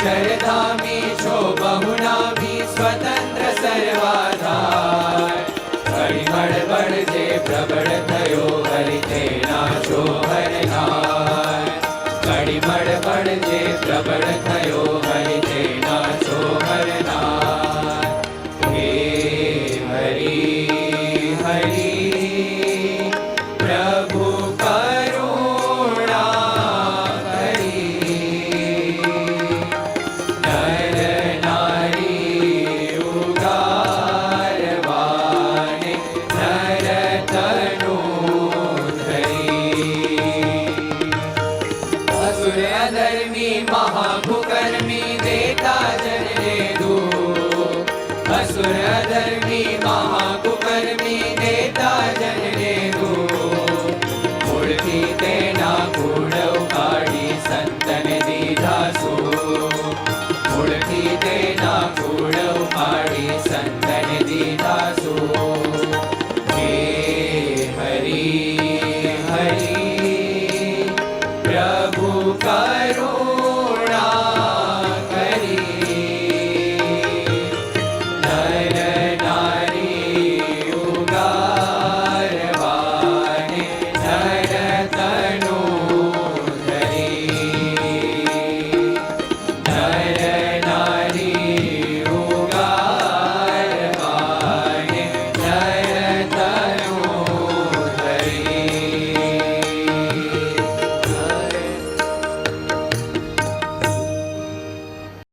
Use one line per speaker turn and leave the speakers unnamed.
अक्षरधामी छो बहुनामी स्वतंत्र सर्वाधार कड़िमड़ बड़जे प्रबળ થયો હરિ તેના છો હરનાર કड़िमड़ बड़जे प्रबળ થયો હરિ તેના છો હરનાર હે હરિ હરિ પ્રભુ કરુણા કરી નર નારી ઉગારવાને નર તનુ ધરી અસુર અધર્મી મહાકુકર્મી દેતા જનને દુઃખ असुर अधर्मी महाकुकर्मी देता जन्मे दुःख मूळથી તેના કુળ ઉખાડી સંતને દીધા સુખ મૂળથી તેના કુળ ઉખાડી સંતને દીધા સુખ